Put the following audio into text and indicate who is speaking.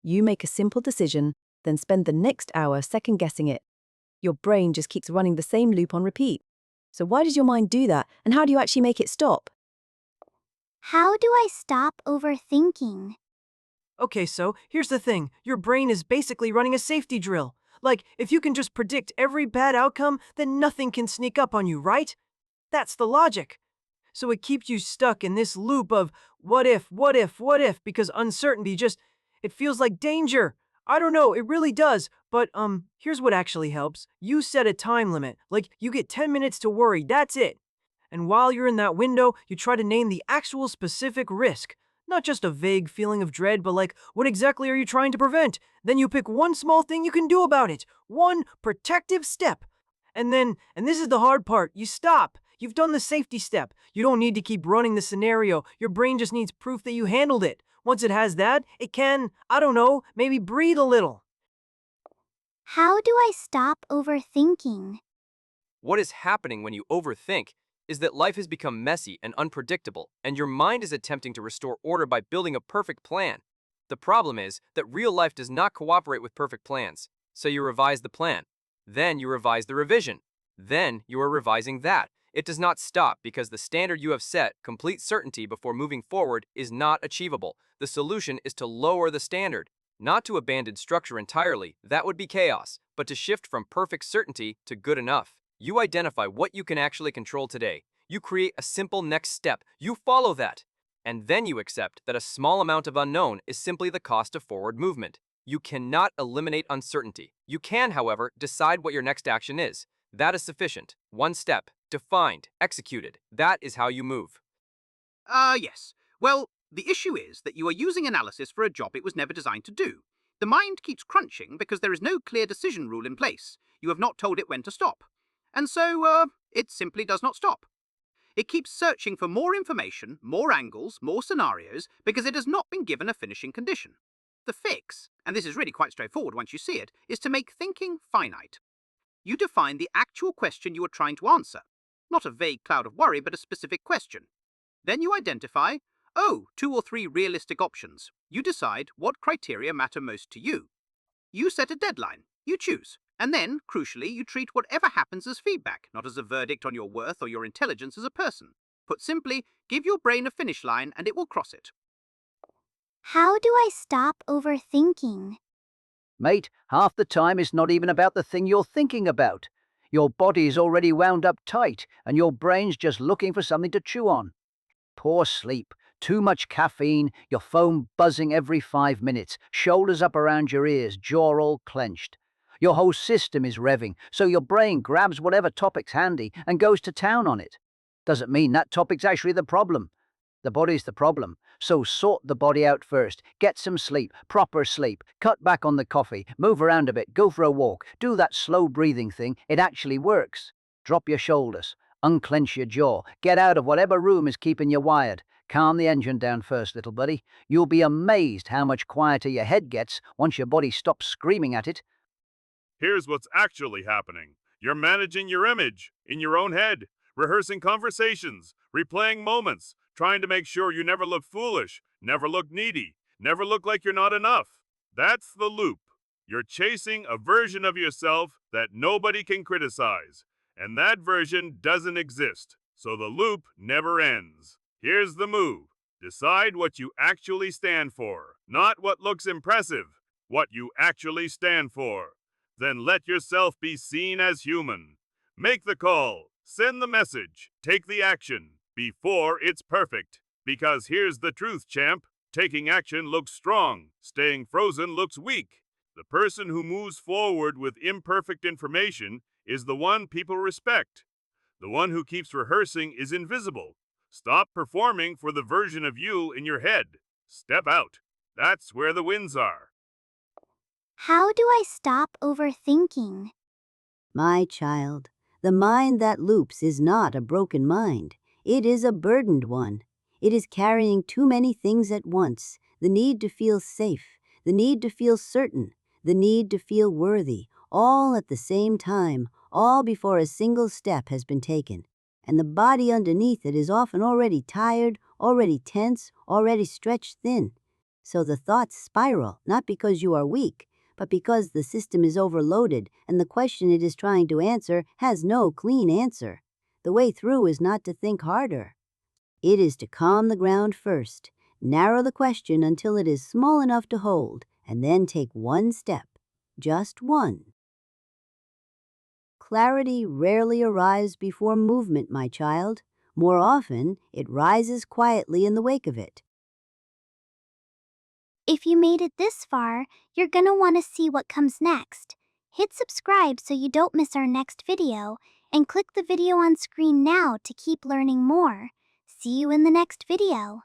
Speaker 1: You make a simple decision, then spend the next hour second-guessing it. Your brain just keeps running the same loop on repeat. So why does your mind do that, and how do you actually make it stop?
Speaker 2: How do I stop overthinking?
Speaker 3: Okay, so here's the thing. Your brain is basically running a safety drill. Like, if you can just predict every bad outcome, then nothing can sneak up on you, right? That's the logic. So it keeps you stuck in this loop of what if, what if, what if, because uncertainty just, it feels like danger. I don't know, it really does. But, here's what actually helps. You set a time limit. Like, you get 10 minutes to worry, that's it. And while you're in that window, you try to name the actual specific risk. Not just a vague feeling of dread, but like, what exactly are you trying to prevent? Then you pick one small thing you can do about it. One protective step. And this is the hard part, you stop. You've done the safety step. You don't need to keep running the scenario. Your brain just needs proof that you handled it. Once it has that, it can, I don't know, maybe breathe a little.
Speaker 2: How do I stop overthinking?
Speaker 4: What is happening when you overthink is that life has become messy and unpredictable, and your mind is attempting to restore order by building a perfect plan. The problem is that real life does not cooperate with perfect plans, so you revise the plan. Then you revise the revision. Then you are revising that. It does not stop because the standard you have set, complete certainty before moving forward, is not achievable. The solution is to lower the standard, not to abandon structure entirely, that would be chaos, but to shift from perfect certainty to good enough. You identify what you can actually control today. You create a simple next step. You follow that. And then you accept that a small amount of unknown is simply the cost of forward movement. You cannot eliminate uncertainty. You can, however, decide what your next action is. That is sufficient. One step, defined, executed. That is how you move.
Speaker 5: Yes. Well, the issue is that you are using analysis for a job it was never designed to do. The mind keeps crunching because there is no clear decision rule in place. You have not told it when to stop. And so, it simply does not stop. It keeps searching for more information, more angles, more scenarios, because it has not been given a finishing condition. The fix, and this is really quite straightforward once you see it, is to make thinking finite. You define the actual question you are trying to answer. Not a vague cloud of worry, but a specific question. Then you identify, 2 or 3 realistic options. You decide what criteria matter most to you. You set a deadline. You choose. And then, crucially, you treat whatever happens as feedback, not as a verdict on your worth or your intelligence as a person. Put simply, give your brain a finish line and it will cross it.
Speaker 2: How do I stop overthinking?
Speaker 6: Mate, half the time it's not even about the thing you're thinking about. Your body's already wound up tight, and your brain's just looking for something to chew on. Poor sleep, too much caffeine, your phone buzzing every 5 minutes, shoulders up around your ears, jaw all clenched. Your whole system is revving, so your brain grabs whatever topic's handy and goes to town on it. Doesn't mean that topic's actually the problem. The body's the problem, so sort the body out first. Get some sleep, proper sleep, cut back on the coffee, move around a bit, go for a walk, do that slow breathing thing, it actually works. Drop your shoulders, unclench your jaw, get out of whatever room is keeping you wired. Calm the engine down first, little buddy. You'll be amazed how much quieter your head gets once your body stops screaming at it.
Speaker 7: Here's what's actually happening. You're managing your image in your own head, rehearsing conversations, replaying moments, trying to make sure you never look foolish, never look needy, never look like you're not enough. That's the loop. You're chasing a version of yourself that nobody can criticize, and that version doesn't exist, so the loop never ends. Here's the move. Decide what you actually stand for, not what looks impressive, what you actually stand for. Then let yourself be seen as human. Make the call, send the message, take the action before it's perfect. Because here's the truth, champ. Taking action looks strong. Staying frozen looks weak. The person who moves forward with imperfect information is the one people respect. The one who keeps rehearsing is invisible. Stop performing for the version of you in your head. Step out. That's where the wins are.
Speaker 2: How do I stop overthinking?
Speaker 8: My child, the mind that loops is not a broken mind. It is a burdened one. It is carrying too many things at once. The need to feel safe, the need to feel certain, the need to feel worthy, all at the same time, all before a single step has been taken. And the body underneath it is often already tired, already tense, already stretched thin. So the thoughts spiral, not because you are weak, but because the system is overloaded and the question it is trying to answer has no clean answer. The way through is not to think harder. It is to calm the ground first, narrow the question until it is small enough to hold, and then take one step. Just one. Clarity rarely arrives before movement, my child. More often, it rises quietly in the wake of it.
Speaker 2: If you made it this far, you're gonna want to see what comes next. Hit subscribe so you don't miss our next video, and click the video on screen now to keep learning more. See you in the next video.